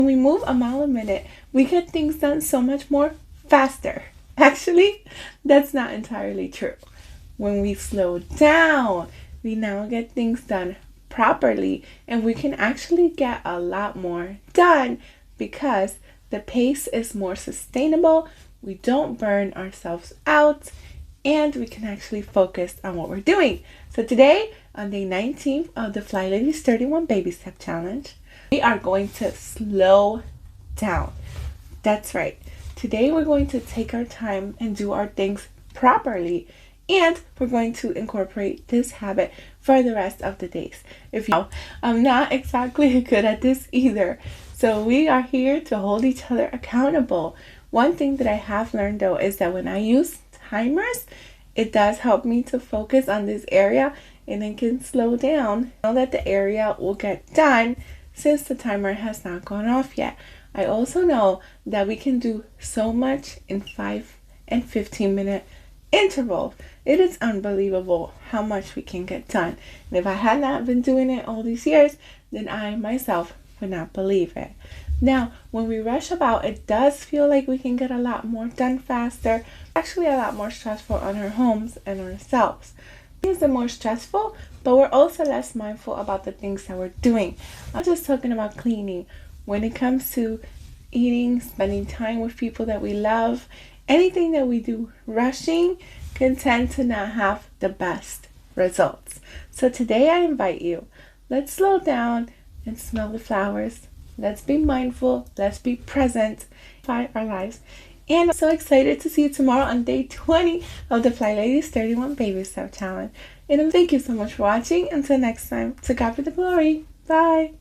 When we move a mile a minute, we get things done so much more faster. Actually, that's not entirely true. When we slow down, we now get things done properly, and we can actually get a lot more done because the pace is more sustainable. We don't burn ourselves out, and we can actually focus on what we're doing. So today, on day 19th of the FlyLady's 31 Baby Step Challenge, we are going to slow down. That's right. Today we're going to take our time and do our things properly, and we're going to incorporate this habit for the rest of the days. If you know, I'm not exactly good at this either, so we are here to hold each other accountable. One thing that I have learned though is that when I use timers, it does help me to focus on this area, and it can slow down. I know that the area will get done since the timer has not gone off yet. I also know that we can do so much in 5 and 15-minute intervals. It is unbelievable how much we can get done. And if I had not been doing it all these years, then I myself would not believe it. Now, when we rush about, it does feel like we can get a lot more done faster. Actually, a lot more stressful on our homes and ourselves. Things are more stressful, but we're also less mindful about the things that we're doing. I'm just talking about cleaning. When it comes to eating, spending time with people that we love, anything that we do rushing can tend to not have the best results. So today I invite you, let's slow down and smell the flowers. Let's be mindful. Let's be present by our lives. And I'm so excited to see you tomorrow on day 20 of the FlyLady's 31 Baby Step Challenge. And thank you so much for watching. Until next time, to God be the glory. Bye.